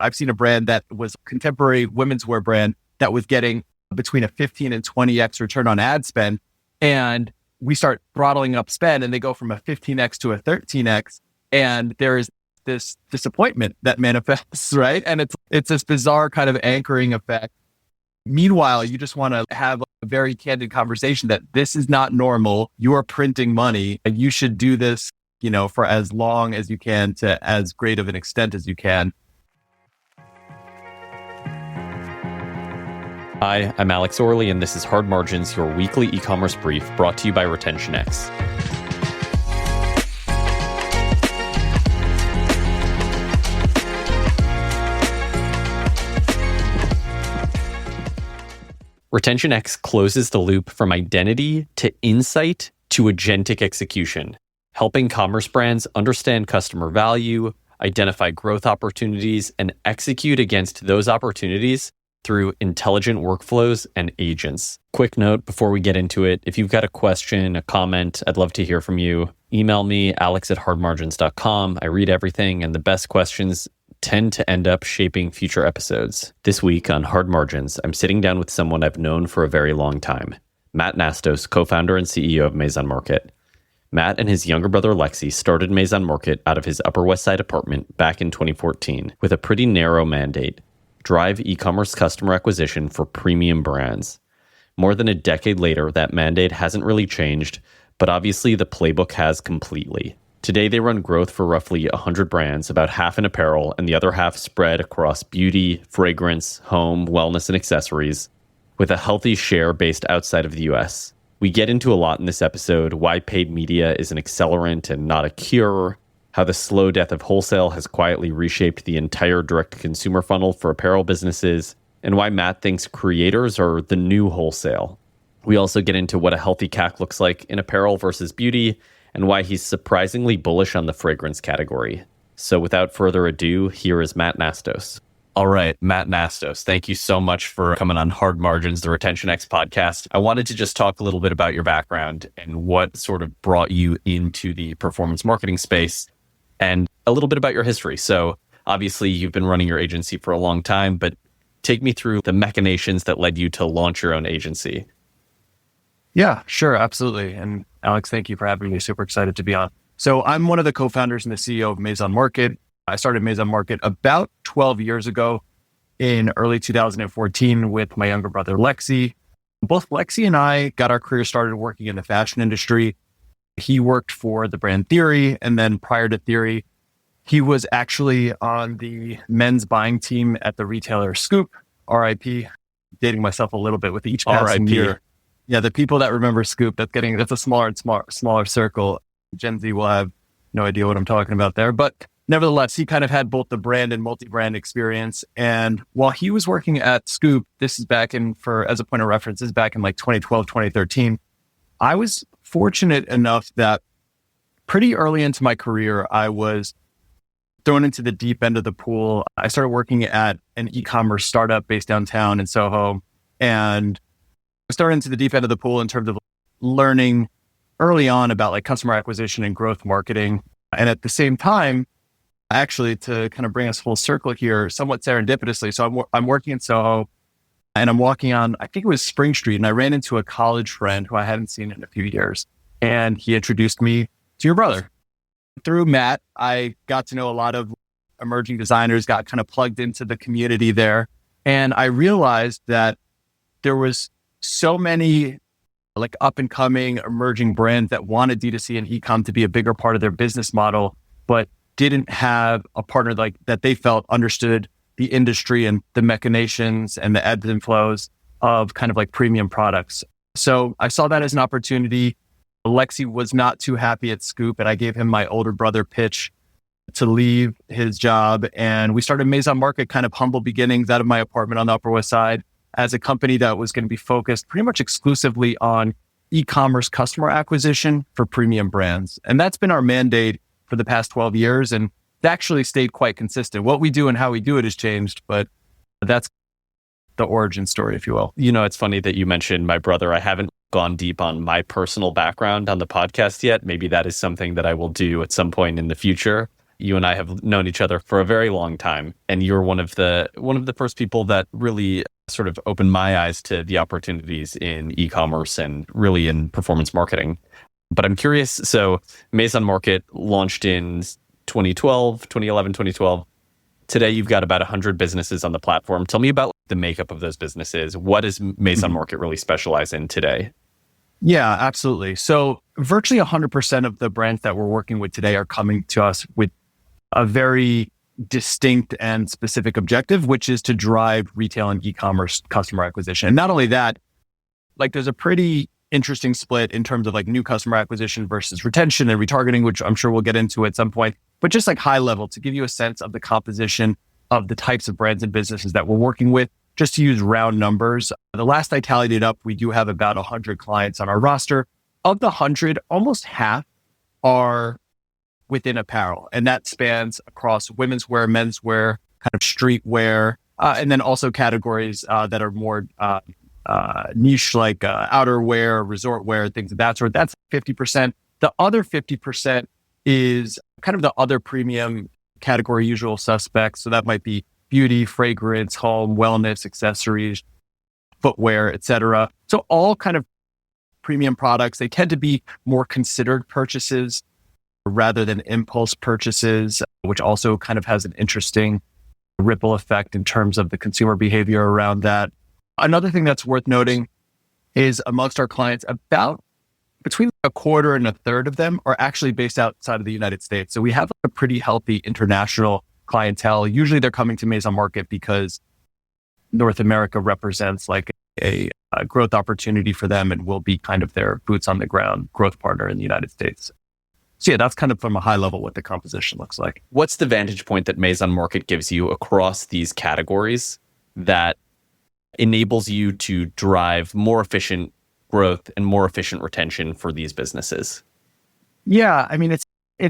I've seen a brand that was contemporary women's wear brand that was getting between a 15 and 20x return on ad spend. And we start throttling up spend and they go from a 15x to a 13x. And there is this disappointment that manifests, right? And it's this bizarre kind of anchoring effect. Meanwhile, you just want to have a very candid conversation that this is not normal. You are printing money and you should do this, for as long as you can to as great of an extent as you can. Hi, I'm Alex Orley, and this is Hard Margins, your weekly e-commerce brief brought to you by RetentionX. RetentionX closes the loop from identity to insight to agentic execution, helping commerce brands understand customer value, identify growth opportunities, and execute against those opportunities through intelligent workflows and agents. Quick note before we get into it, if you've got a question, a comment, I'd love to hear from you. Email me, alex@hardmargins.com. I read everything, and the best questions tend to end up shaping future episodes. This week on Hard Margins, I'm sitting down with someone I've known for a very long time, Matt Nastos, co-founder and CEO of Maison Market. Matt and his younger brother Lexi started Maison Market out of his Upper West Side apartment back in 2014 with a pretty narrow mandate: drive e-commerce customer acquisition for premium brands. More than a decade later, that mandate hasn't really changed, but obviously the playbook has completely. Today, they run growth for roughly 100 brands, about half in apparel and the other half spread across beauty, fragrance, home, wellness, and accessories, with a healthy share based outside of the US. We get into a lot in this episode: why paid media is an accelerant and not a cure, how the slow death of wholesale has quietly reshaped the entire direct-to-consumer funnel for apparel businesses, and why Matt thinks creators are the new wholesale. We also get into what a healthy CAC looks like in apparel versus beauty, and why he's surprisingly bullish on the fragrance category. So without further ado, here is Matt Nastos. All right, Matt Nastos, thank you so much for coming on Hard Margins, the RetentionX podcast. I wanted to just talk a little bit about your background and what sort of brought you into the performance marketing space, and a little bit about your history. So obviously you've been running your agency for a long time, but take me through the machinations that led you to launch your own agency. Yeah, sure. Absolutely. And Alex, thank you for having me. Super excited to be on. So I'm one of the co-founders and the CEO of Maison Market. I started Maison Market about 12 years ago in early 2014 with my younger brother, Lexi. Both Lexi and I got our career started working in the fashion industry. He worked for the brand Theory. And then prior to Theory, he was actually on the men's buying team at the retailer Scoop, RIP, dating myself a little bit with each passing year. Yeah, the people that remember Scoop, that's a smaller and smaller circle. Gen Z will have no idea what I'm talking about there. But nevertheless, he kind of had both the brand and multi-brand experience. And while he was working at Scoop, this is back in, as a point of reference, this is back in like 2012, 2013. I was fortunate enough that pretty early into my career, I was thrown into the deep end of the pool. I started working at an e-commerce startup based downtown in Soho, and I started into the deep end of the pool in terms of learning early on about like customer acquisition and growth marketing. And at the same time, actually, to kind of bring us full circle here, somewhat serendipitously. So I'm working in Soho and I'm walking on, I think it was Spring Street, and I ran into a college friend who I hadn't seen in a few years. And he introduced me to your brother. Through Matt, I got to know a lot of emerging designers, got kind of plugged into the community there. And I realized that there was so many like up and coming emerging brands that wanted D2C and e-com to be a bigger part of their business model, but didn't have a partner like that they felt understood the industry and the machinations and the ebbs and flows of kind of like premium products. So I saw that as an opportunity. Lexi was not too happy at Scoop, and I gave him my older brother pitch to leave his job. And we started Maison Market, kind of humble beginnings out of my apartment on the Upper West Side, as a company that was going to be focused pretty much exclusively on e-commerce customer acquisition for premium brands. And that's been our mandate for the past 12 years. And it actually stayed quite consistent. What we do and how we do it has changed, but that's the origin story, if you will. You know, it's funny that you mentioned my brother. I haven't gone deep on my personal background on the podcast yet. Maybe that is something that I will do at some point in the future. You and I have known each other for a very long time, and you're one of the first people that really sort of opened my eyes to the opportunities in e-commerce and really in performance marketing. But I'm curious, so Maison Market launched in 2011, 2012. Today, you've got about 100 businesses on the platform. Tell me about the makeup of those businesses. What does Maison Market really specialize in today? Yeah, absolutely. So virtually 100% of the brands that we're working with today are coming to us with a very distinct and specific objective, which is to drive retail and e-commerce customer acquisition. And not only that, like there's a pretty interesting split in terms of like new customer acquisition versus retention and retargeting, which I'm sure we'll get into at some point. But just like high level to give you a sense of the composition of the types of brands and businesses that we're working with, just to use round numbers. The last I tallied it up, we do have about 100 clients on our roster. Of the 100, almost half are within apparel. And that spans across women's wear, menswear, kind of streetwear, and then also categories that are more niche like outerwear, resort wear, things of that sort. That's 50%. The other 50% is kind of the other premium category, usual suspects. So that might be beauty, fragrance, home, wellness, accessories, footwear, etc. So all kind of premium products. They tend to be more considered purchases rather than impulse purchases, which also kind of has an interesting ripple effect in terms of the consumer behavior around that. Another thing that's worth noting is amongst our clients, about between a quarter and a third of them are actually based outside of the United States. So we have a pretty healthy international clientele. Usually they're coming to Maison Market because North America represents like a growth opportunity for them and will be kind of their boots on the ground growth partner in the United States. So yeah, that's kind of from a high level what the composition looks like. What's the vantage point that Maison Market gives you across these categories that enables you to drive more efficient growth and more efficient retention for these businesses? Yeah, I mean, it's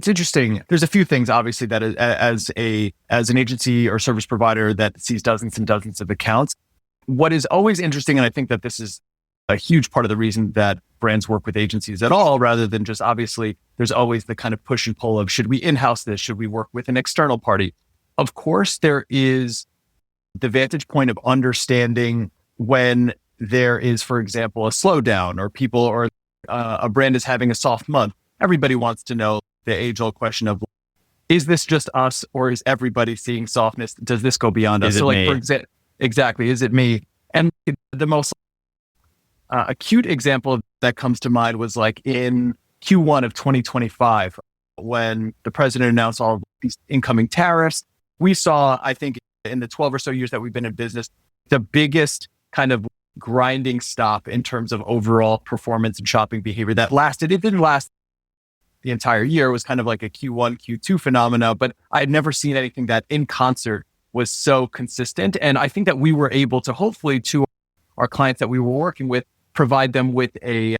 interesting. There's a few things, obviously, that as an agency or service provider that sees dozens and dozens of accounts. What is always interesting, and I think that this is a huge part of the reason that brands work with agencies at all, rather than just obviously, there's always the kind of push and pull of should we in-house this? Should we work with an external party? Of course, there is the vantage point of understanding when there is, for example, a slowdown or people or a brand is having a soft month. Everybody wants to know the age-old question of, is this just us or is everybody seeing softness? Does this go beyond us? So like, for example, exactly, is it me? And the most acute example that comes to mind was like in Q1 of 2025, when the president announced all of these incoming tariffs. We saw, I think, in the 12 or so years that we've been in business, the biggest kind of grinding stop in terms of overall performance and shopping behavior that lasted. It didn't last the entire year. It was kind of like a Q1, Q2 phenomena, but I had never seen anything that in concert was so consistent. And I think that we were able to hopefully to our clients that we were working with, provide them with a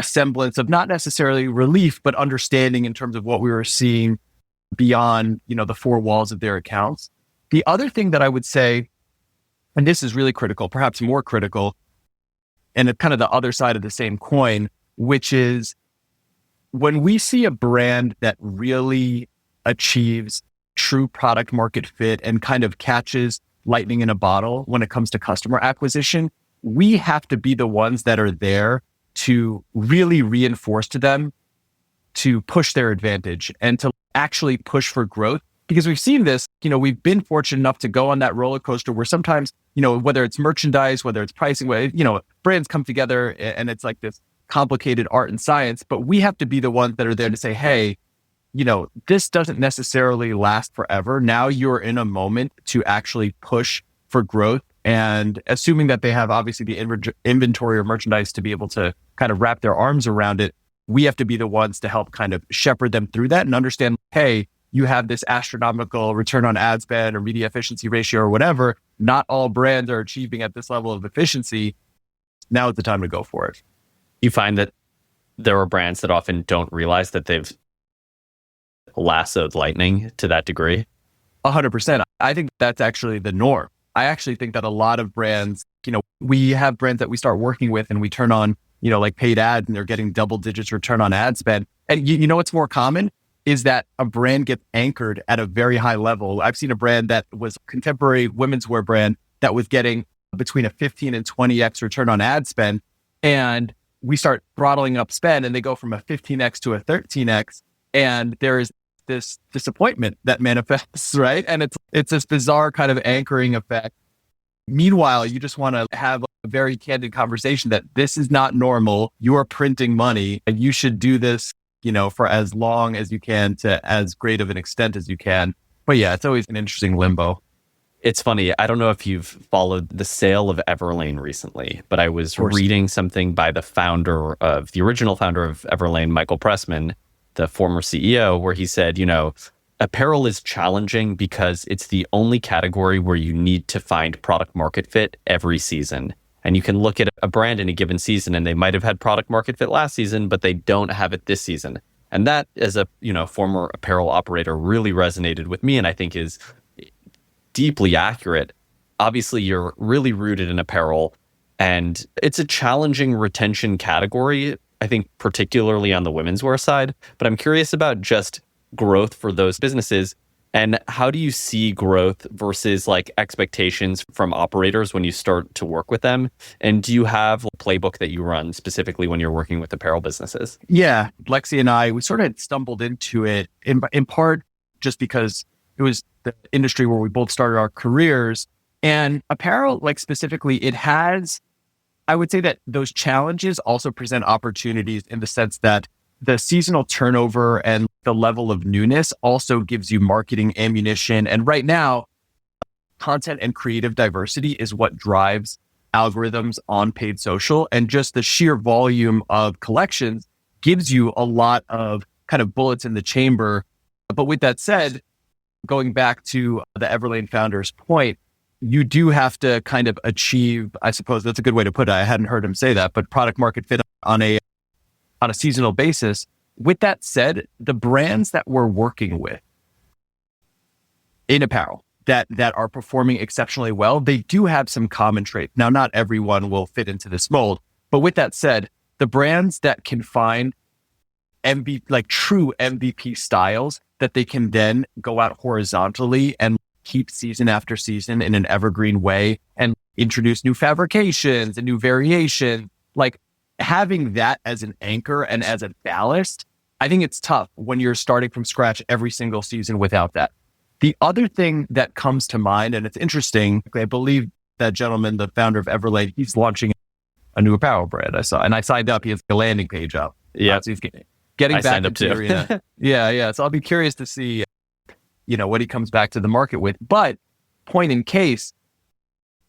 semblance of not necessarily relief, but understanding in terms of what we were seeing beyond, the four walls of their accounts. The other thing that I would say, and this is really critical, perhaps more critical, and it's kind of the other side of the same coin, which is when we see a brand that really achieves true product market fit and kind of catches lightning in a bottle when it comes to customer acquisition, we have to be the ones that are there to really reinforce to them to push their advantage and to actually push for growth. Because we've seen this, we've been fortunate enough to go on that roller coaster where sometimes, whether it's merchandise, whether it's pricing, brands come together and it's like this complicated art and science, but we have to be the ones that are there to say, hey, this doesn't necessarily last forever. Now you're in a moment to actually push for growth. And assuming that they have obviously the inventory or merchandise to be able to kind of wrap their arms around it, we have to be the ones to help kind of shepherd them through that and understand, hey, you have this astronomical return on ad spend or media efficiency ratio or whatever. Not all brands are achieving at this level of efficiency. Now is the time to go for it. You find that there are brands that often don't realize that they've lassoed lightning to that degree? 100%. I think that's actually the norm. I actually think that a lot of brands, we have brands that we start working with and we turn on, like paid ads and they're getting double digits return on ad spend. And you know what's more common? is that a brand gets anchored at a very high level. I've seen a brand that was a contemporary women's wear brand that was getting between a 15 and 20x return on ad spend. And we start throttling up spend and they go from a 15x to a 13x. And there is this disappointment that manifests, right? And it's this bizarre kind of anchoring effect. Meanwhile, you just want to have a very candid conversation that this is not normal. You are printing money and you should do this, for as long as you can to as great of an extent as you can. But yeah, it's always an interesting limbo. It's funny. I don't know if you've followed the sale of Everlane recently, but I was reading something by the original founder of Everlane, Michael Pressman, the former CEO, where he said, apparel is challenging because it's the only category where you need to find product market fit every season. And you can look at a brand in a given season and they might have had product market fit last season, but they don't have it this season. And that, as a former apparel operator, really resonated with me and I think is deeply accurate. Obviously, you're really rooted in apparel and it's a challenging retention category, I think particularly on the women's wear side. But I'm curious about just growth for those businesses. And how do you see growth versus like expectations from operators when you start to work with them? And do you have a playbook that you run specifically when you're working with apparel businesses? Yeah, Lexi and I, we sort of stumbled into it in part just because it was the industry where we both started our careers. And apparel, like specifically, it has, I would say that those challenges also present opportunities in the sense that the seasonal turnover and the level of newness also gives you marketing ammunition. And right now, content and creative diversity is what drives algorithms on paid social. And just the sheer volume of collections gives you a lot of kind of bullets in the chamber. But with that said, going back to the Everlane founder's point, you do have to kind of achieve, I suppose that's a good way to put it. I hadn't heard him say that, but product market fit on a seasonal basis. With that said, the brands that we're working with in apparel that are performing exceptionally well, they do have some common traits. Now, not everyone will fit into this mold, but with that said, the brands that can find true MVP styles that they can then go out horizontally and keep season after season in an evergreen way and introduce new fabrications and new variation, like having that as an anchor and as a ballast, I think it's tough when you're starting from scratch every single season without that. The other thing that comes to mind, and it's interesting, I believe that gentleman, the founder of Everlane, he's launching a new apparel brand I saw, and I signed up. He has a landing page up. Yeah. So he's getting back into the arena. Yeah. So I'll be curious to see, what he comes back to the market with. But point in case,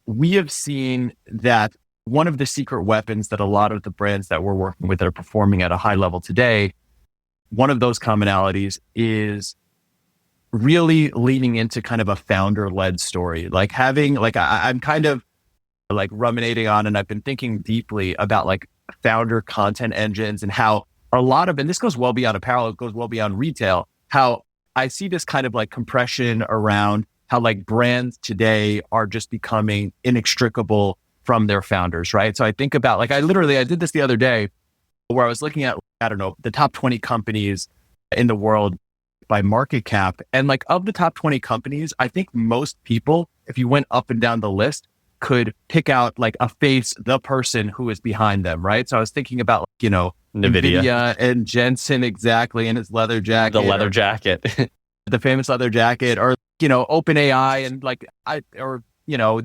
we have seen that one of the secret weapons that a lot of the brands that we're working with that are performing at a high level today, one of those commonalities is really leaning into kind of a founder-led story. Like having, I'm kind of like ruminating on, and I've been thinking deeply about like founder content engines and how a lot of, and this goes well beyond apparel, it goes well beyond retail, how I see this kind of like compression around how like brands today are just becoming inextricable from their founders, right? So I think about I did this the other day where I was looking at, I don't know, the top 20 companies in the world by market cap. And like of the top 20 companies, I think most people, if you went up and down the list, could pick out like a face, the person who is behind them, right? So I was thinking about, NVIDIA and Jensen, exactly, and his leather jacket. The leather jacket. The famous leather jacket, or, OpenAI and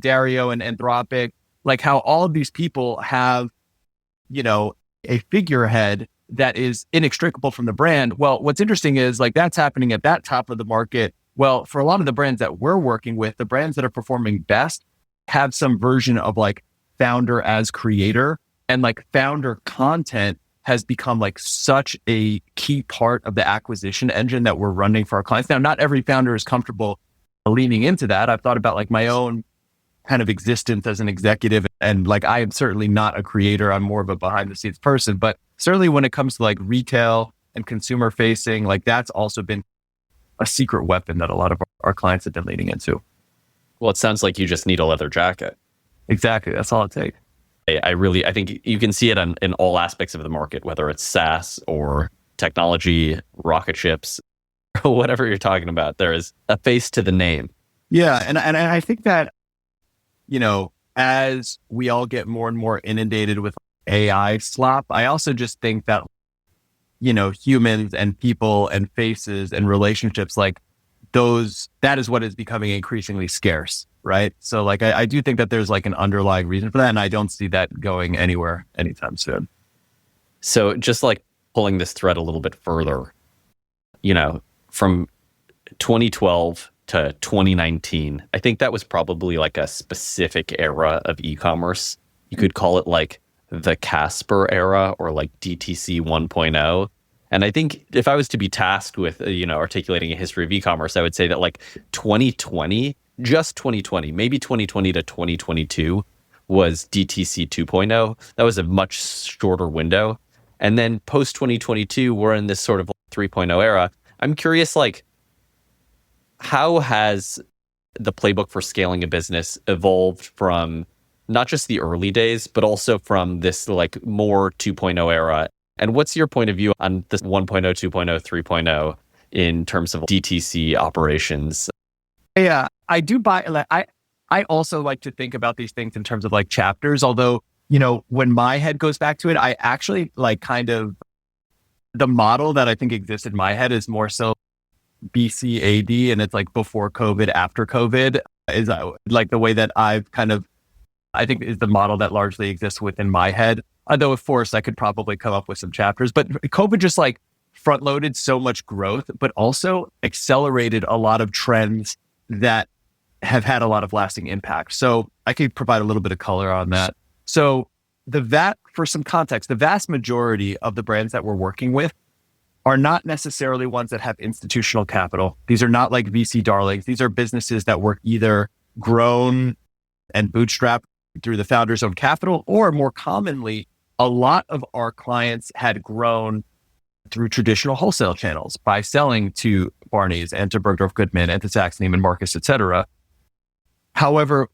Dario and Anthropic, like how all of these people have, a figurehead that is inextricable from the brand. Well, what's interesting is like that's happening at that top of the market. Well, for a lot of the brands that we're working with, the brands that are performing best have some version of like founder as creator, and like founder content has become like such a key part of the acquisition engine that we're running for our clients. Now, not every founder is comfortable leaning into that. I've thought about like my own kind of existence as an executive, and like I am certainly not a creator. I'm more of a behind the scenes person, but certainly when it comes to like retail and consumer facing, like that's also been a secret weapon that a lot of our clients have been leaning into. Well, it sounds like you just need a leather jacket. Exactly. That's all it takes. I think you can see it in all aspects of the market, whether it's SaaS or technology, rocket ships. whatever you're talking about. There is a face to the name. Yeah. And I think that, as we all get more and more inundated with AI slop, I also just think that, humans and people and faces and relationships like that is what is becoming increasingly scarce. Right. So like, I do think that there's like an underlying reason for that. And I don't see that going anywhere anytime soon. So just like pulling this thread a little bit further, from 2012 to 2019, I think that was probably like a specific era of e-commerce. You could call it like the Casper era or like DTC 1.0. And I think if I was to be tasked with, articulating a history of e-commerce, I would say that like 2020, just 2020, maybe 2020 to 2022 was DTC 2.0. That was a much shorter window. And then post 2022, we're in this sort of 3.0 era. I'm curious, like, how has the playbook for scaling a business evolved from not just the early days, but also from this like more 2.0 era? And what's your point of view on this 1.0, 2.0, 3.0 in terms of DTC operations? Yeah, I do I also like to think about these things in terms of like chapters, although, when my head goes back to it, I actually like kind of the model that I think exists in my head is more so BC AD, and it's like before COVID, after COVID is like the way that I think is the model that largely exists within my head. Although of course I could probably come up with some chapters, but COVID just like front loaded so much growth, but also accelerated a lot of trends that have had a lot of lasting impact. So I could provide a little bit of color on that. So for some context, the vast majority of the brands that we're working with are not necessarily ones that have institutional capital. These are not like VC darlings. These are businesses that were either grown and bootstrapped through the founder's own capital, or more commonly, a lot of our clients had grown through traditional wholesale channels by selling to Barney's and to Bergdorf Goodman and to Saks Neiman Marcus, et cetera. However,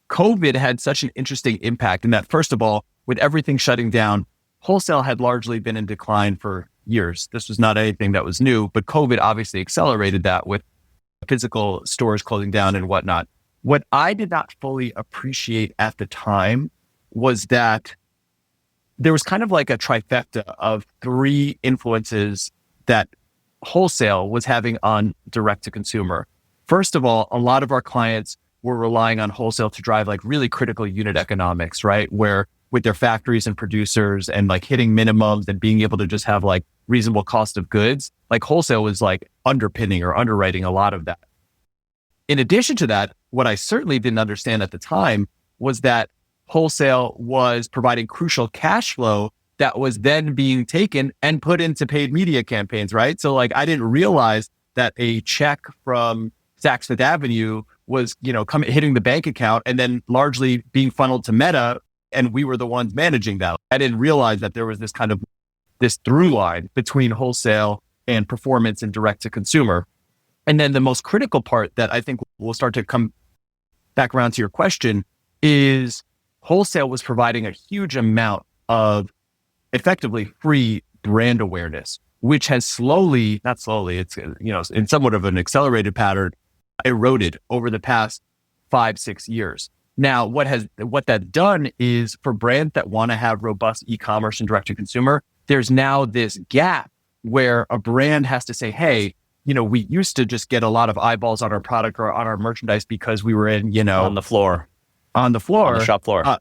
COVID had such an interesting impact in that, first of all, with everything shutting down, wholesale had largely been in decline for years. This was not anything that was new, but COVID obviously accelerated that with physical stores closing down and whatnot. What I did not fully appreciate at the time was that there was kind of like a trifecta of three influences that wholesale was having on direct to consumer. First of all, a lot of our clients were relying on wholesale to drive like really critical unit economics, right? Where with their factories and producers and like hitting minimums and being able to just have like reasonable cost of goods, like wholesale was like underpinning or underwriting a lot of that. In addition to that, what I certainly didn't understand at the time was that wholesale was providing crucial cash flow that was then being taken and put into paid media campaigns, right? So like I didn't realize that a check from Saks Fifth Avenue was, hitting the bank account and then largely being funneled to Meta, and we were the ones managing that. I didn't realize that there was this through line between wholesale and performance and direct to consumer. And then the most critical part that I think will start to come back around to your question is wholesale was providing a huge amount of effectively free brand awareness, which has it's, in somewhat of an accelerated pattern, eroded over the past 5-6 years. Now, what that's done is for brands that want to have robust e-commerce and direct to consumer, there's now this gap where a brand has to say, hey, we used to just get a lot of eyeballs on our product or on our merchandise because we were in, on the floor, on the shop floor.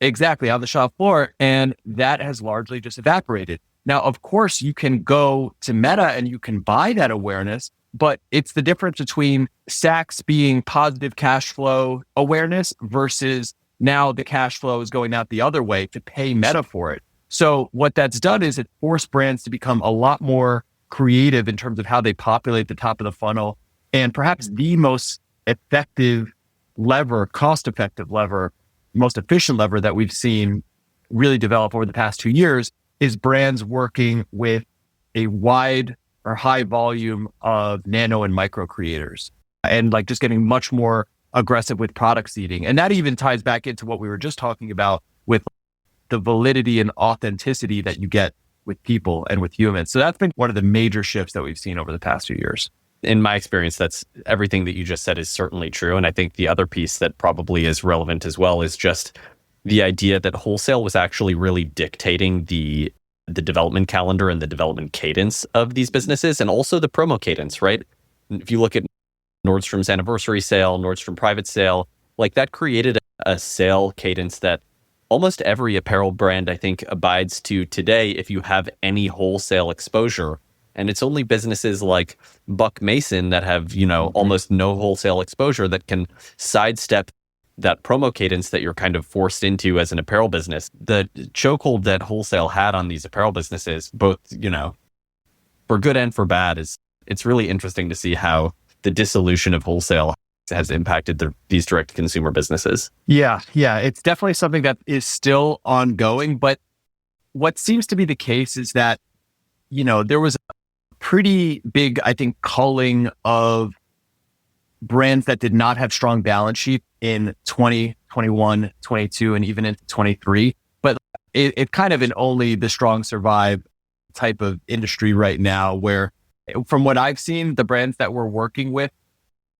Exactly, on the shop floor. And that has largely just evaporated. Now, of course, you can go to Meta and you can buy that awareness, but it's the difference between Saks being positive cash flow awareness versus now the cash flow is going out the other way to pay Meta for it. So what that's done is it forced brands to become a lot more creative in terms of how they populate the top of the funnel. And perhaps the most effective lever, cost-effective lever, most efficient lever that we've seen really develop over the past 2 years is brands working with a wide or high volume of nano and micro creators and like just getting much more aggressive with product seeding. And that even ties back into what we were just talking about with the validity and authenticity that you get with people and with humans. So that's been one of the major shifts that we've seen over the past few years. In my experience, that's everything that you just said is certainly true. And I think the other piece that probably is relevant as well is just the idea that wholesale was actually really dictating the development calendar and the development cadence of these businesses, and also the promo cadence, right? If you look at Nordstrom's anniversary sale, Nordstrom private sale, like that created a sale cadence that almost every apparel brand, I think, abides to today if you have any wholesale exposure. And it's only businesses like Buck Mason that have, almost no wholesale exposure that can sidestep that promo cadence that you're kind of forced into as an apparel business. The chokehold that wholesale had on these apparel businesses, both, for good and for bad, it's really interesting to see how the dissolution of wholesale has impacted these direct consumer businesses. Yeah. It's definitely something that is still ongoing. But what seems to be the case is that, there was a pretty big, I think, culling of brands that did not have strong balance sheet in 20, 21, 22, and even into 23. But it kind of in only the strong survive type of industry right now, where from what I've seen, the brands that we're working with,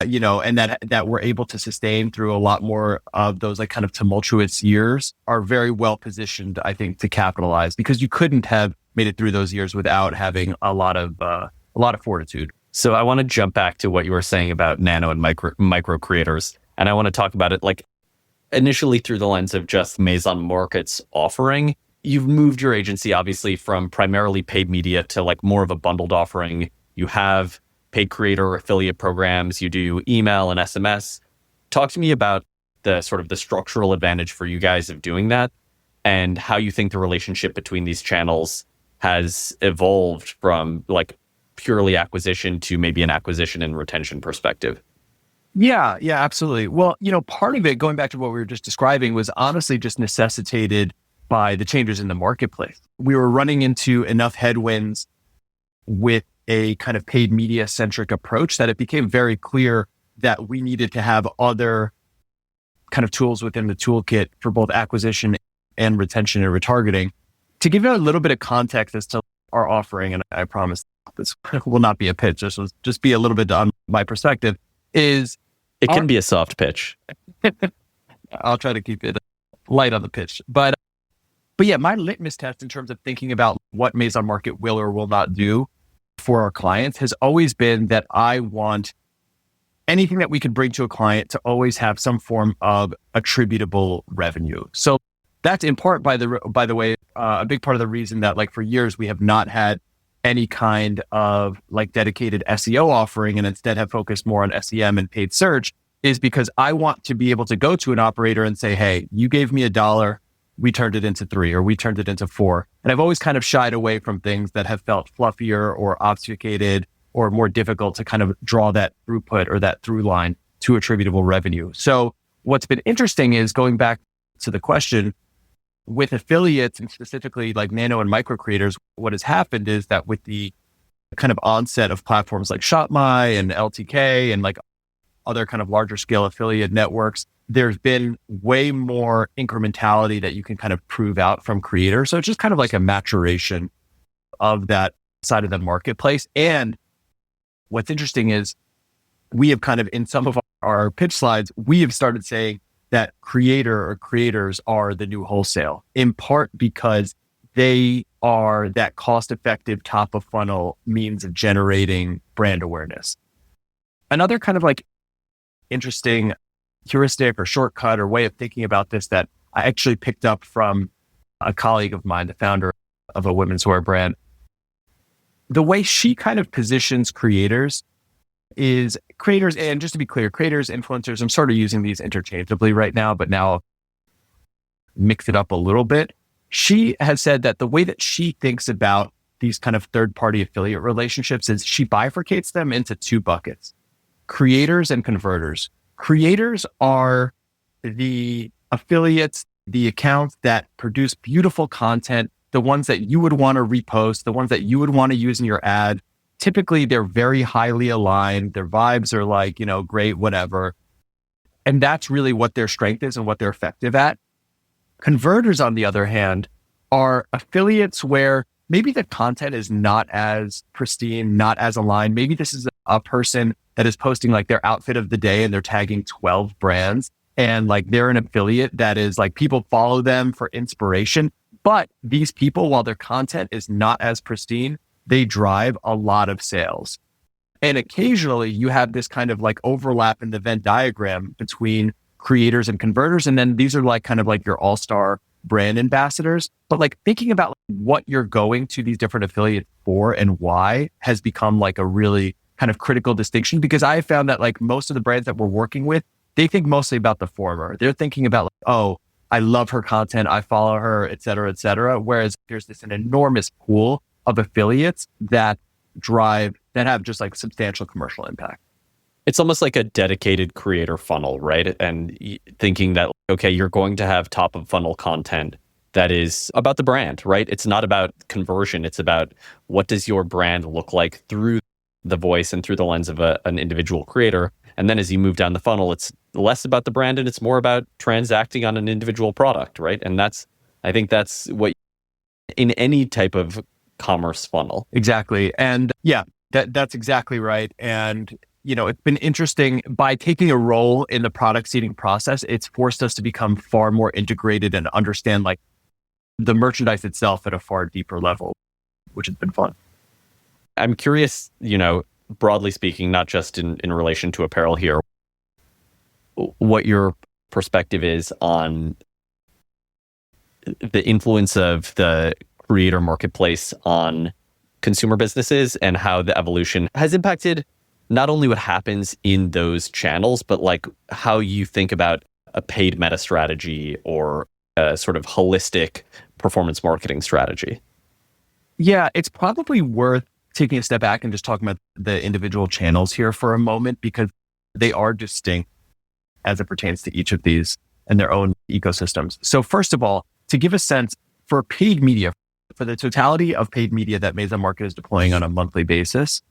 and that we're able to sustain through a lot more of those like kind of tumultuous years are very well positioned, I think, to capitalize, because you couldn't have made it through those years without having a lot of fortitude. So I want to jump back to what you were saying about nano and micro creators. And I want to talk about it like initially through the lens of just Maison Market's offering. You've moved your agency obviously from primarily paid media to like more of a bundled offering. You have paid creator affiliate programs, you do email and SMS. Talk to me about the sort of the structural advantage for you guys of doing that, and how you think the relationship between these channels has evolved from like purely acquisition to maybe an acquisition and retention perspective. Yeah, absolutely. Well, part of it, going back to what we were just describing, was honestly just necessitated by the changes in the marketplace. We were running into enough headwinds with a kind of paid media centric approach that it became very clear that we needed to have other kind of tools within the toolkit for both acquisition and retention and retargeting. To give you a little bit of context as to our offering, and I promise this will not be a pitch, this will just be a little bit on my perspective, is it can be a soft pitch. I'll try to keep it light on the pitch. But yeah, my litmus test in terms of thinking about what Maison Market will or will not do for our clients has always been that I want anything that we could bring to a client to always have some form of attributable revenue. So that's in part, by the way, a big part of the reason that like for years we have not had any kind of like dedicated SEO offering and instead have focused more on SEM and paid search, is because I want to be able to go to an operator and say, hey, you gave me $1, we turned it into 3 or we turned it into 4. And I've always kind of shied away from things that have felt fluffier or obfuscated or more difficult to kind of draw that throughput or that through line to attributable revenue. So what's been interesting is, going back to the question, with affiliates and specifically like nano and micro creators, what has happened is that with the kind of onset of platforms like ShopMy and LTK and like other kind of larger scale affiliate networks, there's been way more incrementality that you can kind of prove out from creators. So it's just kind of like a maturation of that side of the marketplace. And what's interesting is we have kind of, in some of our pitch slides, we have started saying that creator or creators are the new wholesale, in part because they are that cost-effective top of funnel means of generating brand awareness. Another kind of like interesting heuristic or shortcut or way of thinking about this that I actually picked up from a colleague of mine, the founder of a women's wear brand, the way she kind of positions creators is creators, and just to be clear, creators, influencers, I'm sort of using these interchangeably right now, but now mix it up a little bit. She has said that the way that she thinks about these kind of third-party affiliate relationships is she bifurcates them into 2 buckets: creators and converters. Creators are the affiliates, the accounts that produce beautiful content, the ones that you would want to repost, the ones that you would want to use in your ad. Typically, they're very highly aligned. Their vibes are like, great, whatever. And that's really what their strength is and what they're effective at. Converters, on the other hand, are affiliates where maybe the content is not as pristine, not as aligned. Maybe this is a person that is posting like their outfit of the day and they're tagging 12 brands and like they're an affiliate that is like people follow them for inspiration. But these people, while their content is not as pristine, they drive a lot of sales. And occasionally you have this kind of like overlap in the Venn diagram between creators and converters. And then these are like kind of like your all-star brand ambassadors. But like thinking about what you're going to these different affiliates for and why has become like a really kind of critical distinction, because I found that like most of the brands that we're working with, they think mostly about the former. They're thinking about like, oh, I love her content, I follow her, et cetera, et cetera. Whereas there's an enormous pool of affiliates that have just like substantial commercial impact. It's almost like a dedicated creator funnel, right? And thinking that, okay, you're going to have top of funnel content that is about the brand, right? It's not about conversion. It's about what does your brand look like through the voice and through the lens of an individual creator. And then as you move down the funnel, it's less about the brand and it's more about transacting on an individual product, right? And I think that's what in any type of commerce funnel. Exactly. And yeah, that's exactly right. And it's been interesting by taking a role in the product seeding process. It's forced us to become far more integrated and understand like the merchandise itself at a far deeper level, which has been fun. I'm curious, broadly speaking, not just in relation to apparel here, what your perspective is on the influence of the creator marketplace on consumer businesses and how the evolution has impacted not only what happens in those channels, but like how you think about a paid meta strategy or a sort of holistic performance marketing strategy. Yeah, it's probably worth taking a step back and just talking about the individual channels here for a moment, because they are distinct as it pertains to each of these and their own ecosystems. So first of all, to give a sense for paid media, for the totality of paid media that Maison Market is deploying on a monthly basis,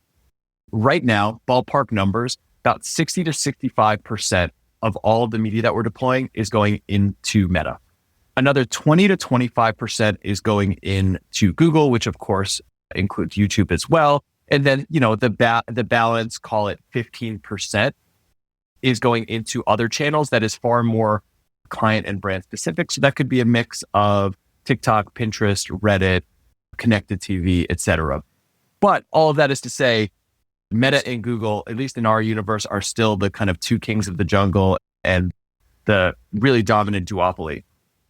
right now, ballpark numbers, about 60 to 65% of all of the media that we're deploying is going into Meta. Another 20 to 25% is going into Google, which of course includes YouTube as well. And then, the balance, call it 15%, is going into other channels that is far more client and brand specific. So that could be a mix of TikTok, Pinterest, Reddit, connected TV, et cetera. But all of that is to say, Meta and Google, at least in our universe, are still the kind of two kings of the jungle and the really dominant duopoly.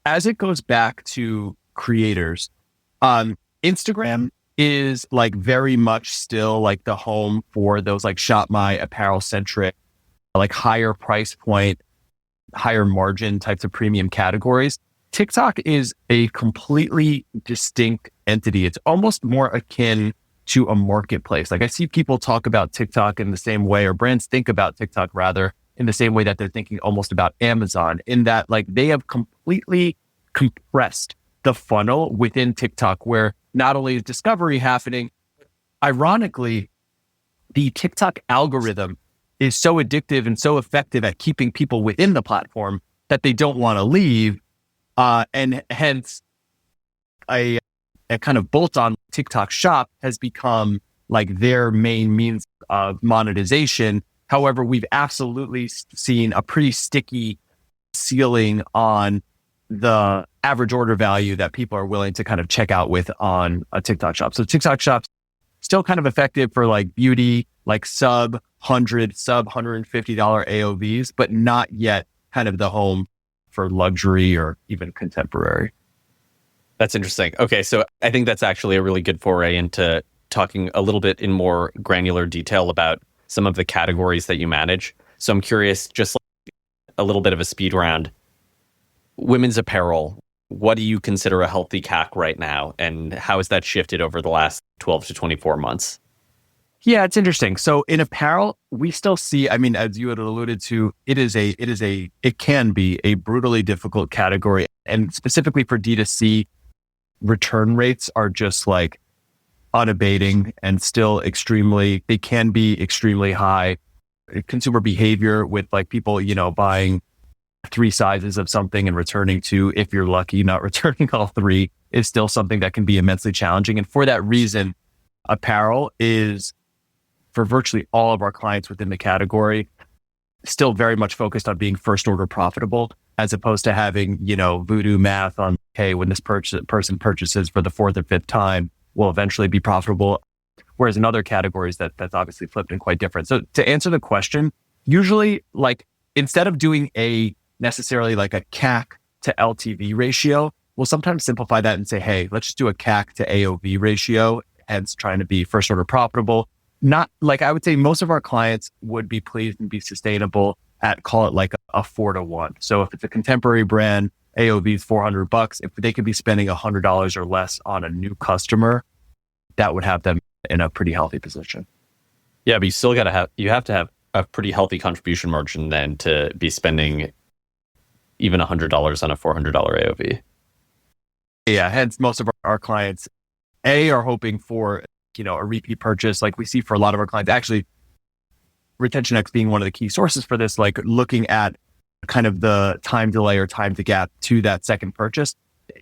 As it goes back to creators, Instagram is like very much still like the home for those like shop my apparel centric, like higher price point, higher margin types of premium categories. TikTok is a completely distinct entity. It's almost more akin to a marketplace. Like I see people talk about TikTok in the same way, or brands think about TikTok rather in the same way that they're thinking almost about Amazon, in that like they have completely compressed the funnel within TikTok, where not only is discovery happening, ironically, the TikTok algorithm is so addictive and so effective at keeping people within the platform that they don't want to leave. And hence a kind of bolt-on TikTok shop has become like their main means of monetization. However, we've absolutely seen a pretty sticky ceiling on the average order value that people are willing to kind of check out with on a TikTok shop. So TikTok shops still kind of effective for like beauty, like sub $150 AOVs, but not yet kind of the home for luxury or even contemporary. That's interesting. Okay, so I think that's actually a really good foray into talking a little bit in more granular detail about some of the categories that you manage. So I'm curious, just like a little bit of a speed round. Women's apparel, what do you consider a healthy CAC right now? And how has that shifted over the last 12 to 24 months? Yeah, it's interesting. So in apparel, we still see, I mean, as you had alluded to, it can be a brutally difficult category. And specifically for D2C, return rates are just like unabating and still they can be extremely high. Consumer behavior with like people, buying 3 sizes of something and returning 2, if you're lucky, not returning all 3, is still something that can be immensely challenging. And for that reason, apparel is, for virtually all of our clients within the category, still very much focused on being first order profitable, as opposed to having, voodoo math on, hey, when this person purchases for the fourth or fifth time, will eventually be profitable. Whereas in other categories, that's obviously flipped and quite different. So to answer the question, usually instead of doing necessarily like a CAC to LTV ratio, we'll sometimes simplify that and say, hey, let's just do a CAC to AOV ratio, hence trying to be first order profitable. Not like, I would say most of our clients would be pleased and be sustainable at, call it like a 4-to-1. So if it's a contemporary brand, AOV is $400. If they could be spending $100 or less on a new customer, that would have them in a pretty healthy position. Yeah, but you have to have a pretty healthy contribution margin then to be spending even $100 on a $400 AOV. Yeah, hence most of our clients, are hoping for, a repeat purchase like we see for a lot of our clients. Actually, Retention X being one of the key sources for this, like looking at kind of the time delay or time to gap to that second purchase.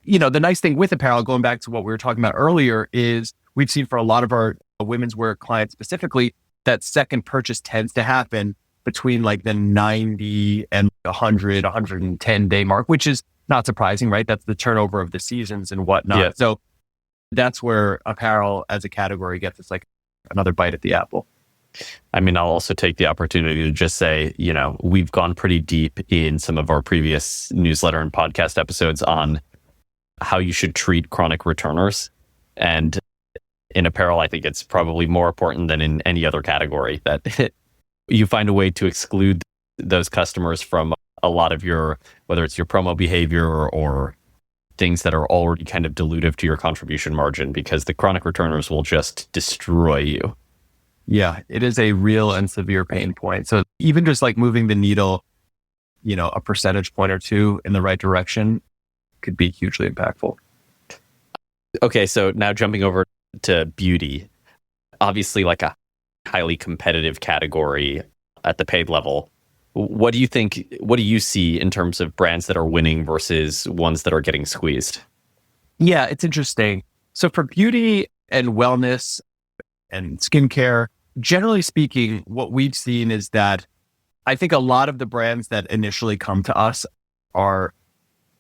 The nice thing with apparel, going back to what we were talking about earlier, is we've seen for a lot of our women's wear clients specifically, that second purchase tends to happen between like the 90 and 100, 110 day mark, which is not surprising, right? That's the turnover of the seasons and whatnot. Yeah. So that's where apparel as a category gets its like another bite at the apple. I mean, I'll also take the opportunity to just say, we've gone pretty deep in some of our previous newsletter and podcast episodes on how you should treat chronic returners. And in apparel, I think it's probably more important than in any other category that you find a way to exclude those customers from a lot of whether it's your promo behavior or things that are already kind of dilutive to your contribution margin, because the chronic returners will just destroy you. Yeah, it is a real and severe pain point. So even just like moving the needle, a percentage point or two in the right direction could be hugely impactful. Okay, so now jumping over to beauty, obviously like a highly competitive category at the paid level. What do you see in terms of brands that are winning versus ones that are getting squeezed? Yeah, it's interesting. So for beauty and wellness and skincare, generally speaking, what we've seen is that I think a lot of the brands that initially come to us are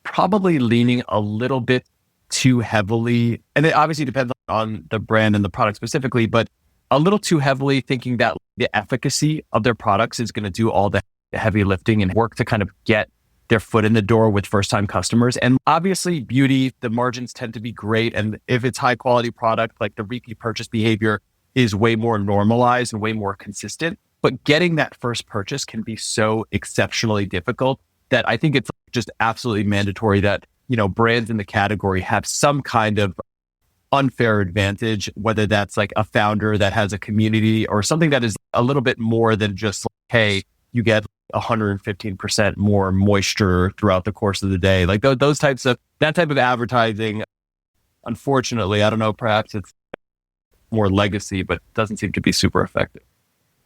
probably leaning a little bit too heavily, and it obviously depends on the brand and the product specifically, but a little too heavily thinking that the efficacy of their products is going to do all the heavy lifting and work to kind of get their foot in the door with first-time customers. And obviously beauty, the margins tend to be great. And if it's high quality product, like the repeat purchase behavior is way more normalized and way more consistent. But getting that first purchase can be so exceptionally difficult that I think it's just absolutely mandatory that, brands in the category have some kind of unfair advantage, whether that's like a founder that has a community or something that is a little bit more than just like, hey, you get 115% more moisture throughout the course of the day. Like that type of advertising, unfortunately, I don't know, perhaps it's more legacy, but doesn't seem to be super effective.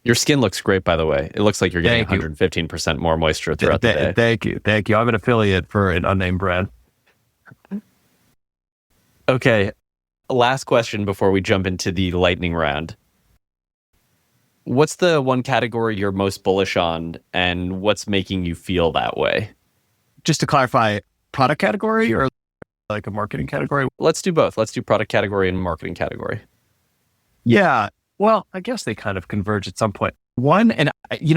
Your skin looks great, by the way. It looks like you're getting 115% more moisture throughout the day. Thank you. I'm an affiliate for an unnamed brand. Okay. Last question before we jump into the lightning round. What's the one category you're most bullish on, and what's making you feel that way? Just to clarify, product category or like a marketing category? Let's do both. Let's do product category and marketing category. Yeah. Well, I guess they kind of converge at some point. One, and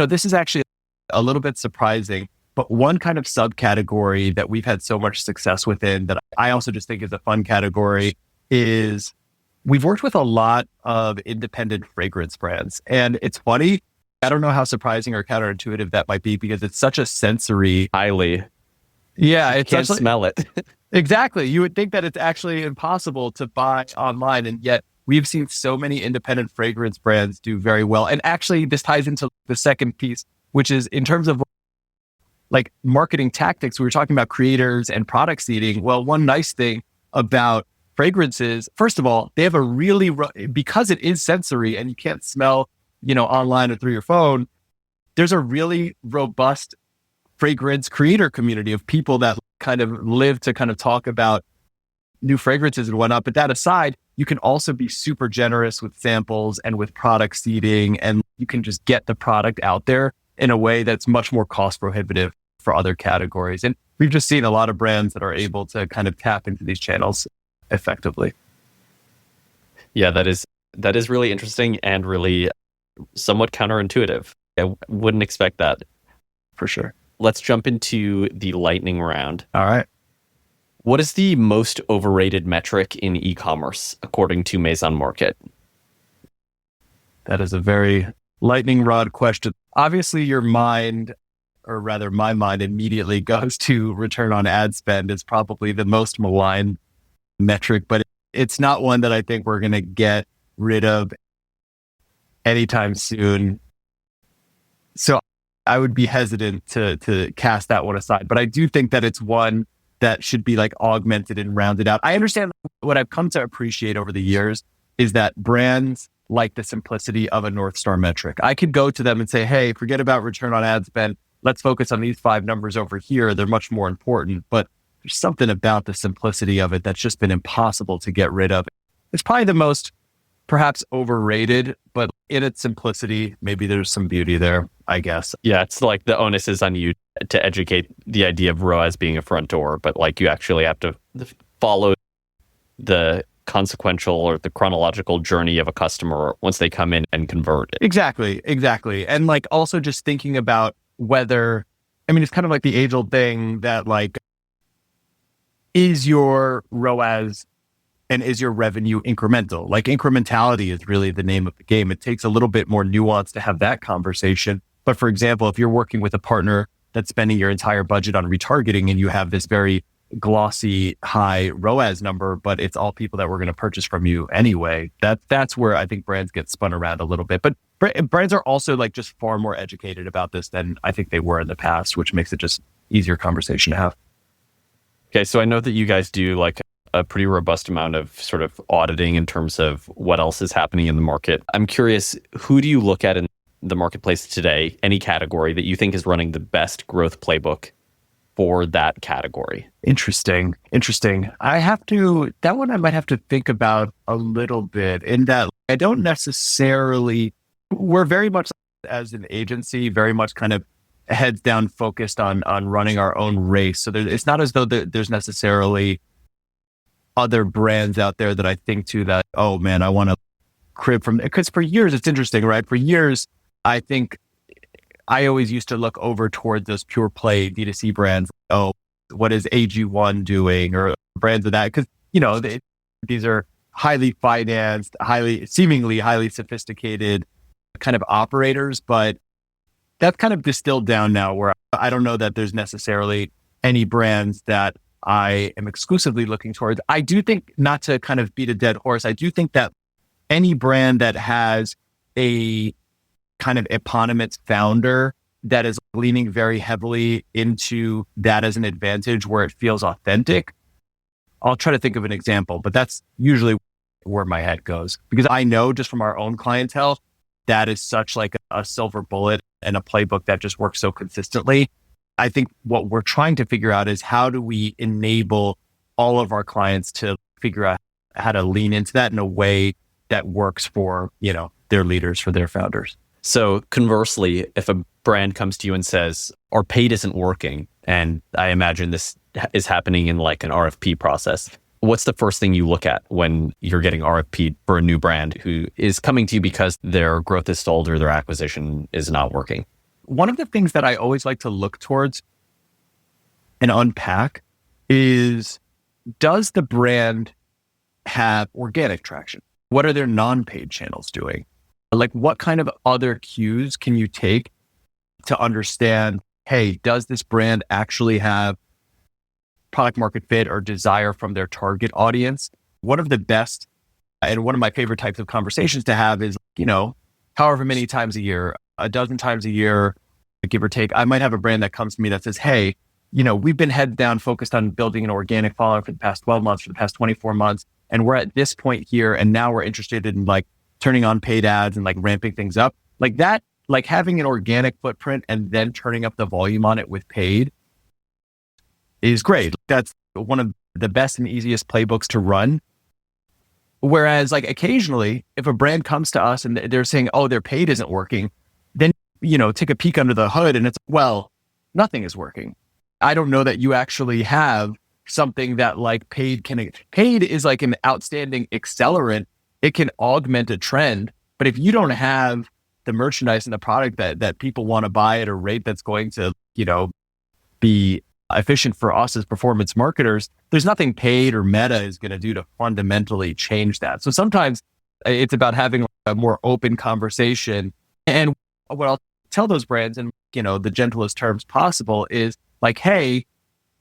this is actually a little bit surprising, but one kind of subcategory that we've had so much success within that I also just think is a fun category is we've worked with a lot of independent fragrance brands. And it's funny, I don't know how surprising or counterintuitive that might be because it's such a sensory. Highly. Yeah. It's can't smell it. Exactly. You would think that it's actually impossible to buy online. And yet we've seen so many independent fragrance brands do very well. And actually this ties into the second piece, which is in terms of like marketing tactics, we were talking about creators and product seeding. Well, one nice thing about fragrances, first of all, they have because it is sensory and you can't smell, online or through your phone, there's a really robust fragrance creator community of people that kind of live to kind of talk about new fragrances and whatnot. But that aside, you can also be super generous with samples and with product seeding, and you can just get the product out there in a way that's much more cost prohibitive for other categories. And we've just seen a lot of brands that are able to kind of tap into these channels effectively. Yeah, that is really interesting and really somewhat counterintuitive. I wouldn't expect that. For sure. Let's jump into the lightning round. All right. What is the most overrated metric in e-commerce, according to Maison Market? That is a very lightning rod question. Obviously, your mind, or rather my mind, immediately goes to return on ad spend is probably the most maligned metric, but it's not one that I think we're going to get rid of anytime soon. So I would be hesitant to cast that one aside, but I do think that it's one that should be like augmented and rounded out. I understand what I've come to appreciate over the years is that brands like the simplicity of a North Star metric. I could go to them and say, hey, forget about return on ad spend. Let's focus on these 5 numbers over here. They're much more important, but there's something about the simplicity of it that's just been impossible to get rid of. It's probably the most perhaps overrated, but in its simplicity, maybe there's some beauty there, I guess. Yeah, it's like the onus is on you to educate the idea of ROAS being a front door, but like you actually have to follow the consequential or the chronological journey of a customer once they come in and convert. Exactly. And like also just thinking about whether, I mean, it's kind of like the age-old thing that like, is your ROAS and is your revenue incremental? Like incrementality is really the name of the game. It takes a little bit more nuance to have that conversation. But for example, if you're working with a partner that's spending your entire budget on retargeting and you have this very glossy high ROAS number, but it's all people that were going to purchase from you anyway, that's where I think brands get spun around a little bit. But brands are also like just far more educated about this than I think they were in the past, which makes it just easier conversation to have. Okay, so I know that you guys do like a pretty robust amount of sort of auditing in terms of what else is happening in the market. I'm curious, who do you look at in the marketplace today, any category that you think is running the best growth playbook for that category? Interesting. That one I might have to think about a little bit in that I don't necessarily, we're very much as an agency, very much kind of heads down focused on running our own race. So it's not as though there's necessarily other brands out there that I think to that, oh man, I want to crib from, because for years, it's interesting, right? For years, I think I always used to look over towards those pure play D2C brands. Oh, what is AG1 doing or brands of that? Because, you know, these are highly financed, seemingly highly sophisticated kind of operators, but that's kind of distilled down now where I don't know that there's necessarily any brands that I am exclusively looking towards. I do think, not to kind of beat a dead horse, I do think that any brand that has a kind of eponymous founder that is leaning very heavily into that as an advantage where it feels authentic. I'll try to think of an example, but that's usually where my head goes because I know just from our own clientele, that is such like a silver bullet and a playbook that just works so consistently. I think what we're trying to figure out is how do we enable all of our clients to figure out how to lean into that in a way that works for, you know, their leaders, for their founders. So conversely, if a brand comes to you and says, our paid isn't working, and I imagine this is happening in like an RFP process, what's the first thing you look at when you're getting RFP'd for a new brand who is coming to you because their growth is stalled or their acquisition is not working? One of the things that I always like to look towards and unpack is, does the brand have organic traction? What are their non-paid channels doing? Like what kind of other cues can you take to understand, hey, does this brand actually have product market fit or desire from their target audience? One of the best and one of my favorite types of conversations to have is, you know, however many times a year, a dozen times a year, give or take, I might have a brand that comes to me that says, hey, you know, we've been heads down focused on building an organic following for the past 12 months, for the past 24 months. And we're at this point here. And now we're interested in like turning on paid ads and like ramping things up like that, like having an organic footprint and then turning up the volume on it with paid is great. That's one of the best and easiest playbooks to run. Whereas like occasionally, if a brand comes to us and they're saying, oh, their paid isn't working, then, take a peek under the hood and it's, well, nothing is working. I don't know that you actually have something that like paid is like an outstanding accelerant. It can augment a trend, but if you don't have the merchandise and the product that people want to buy at a rate that's going to, be efficient for us as performance marketers, there's nothing paid or Meta is going to do to fundamentally change that. So sometimes it's about having a more open conversation. And what I'll tell those brands in, the gentlest terms possible is like, hey,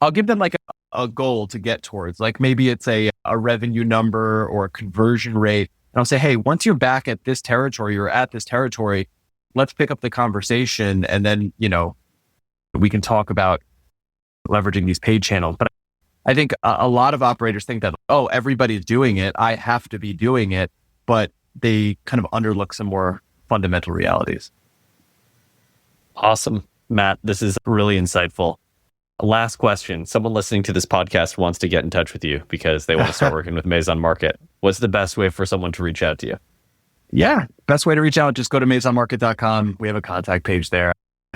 I'll give them like a goal to get towards, like maybe it's a revenue number or a conversion rate. And I'll say, hey, once you're back at this territory or at this territory, let's pick up the conversation. And then, we can talk about leveraging these paid channels. But I think a lot of operators think that, oh, everybody's doing it, I have to be doing it, but they kind of underlook some more fundamental realities. Awesome. Matt, this is really insightful. Last question. Someone listening to this podcast wants to get in touch with you because they want to start working with Maison Market. What's the best way for someone to reach out to you? Yeah, best way to reach out, just go to maisonmarket.com. We have a contact page there.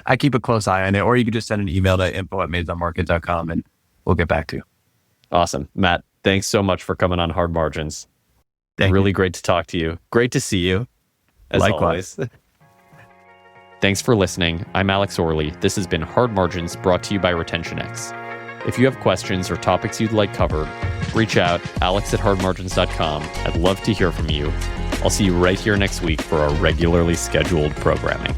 I keep a close eye on it, or you can just send an email to info@maisonmarket.com and we'll get back to you. Awesome. Matt, thanks so much for coming on Hard Margins. Really great to talk to you. Great to see you, as Likewise. always. Thanks for listening. I'm Alex Orley. This has been Hard Margins, brought to you by RetentionX. If you have questions or topics you'd like covered, reach out, alex@hardmargins.com. I'd love to hear from you. I'll see you right here next week for our regularly scheduled programming.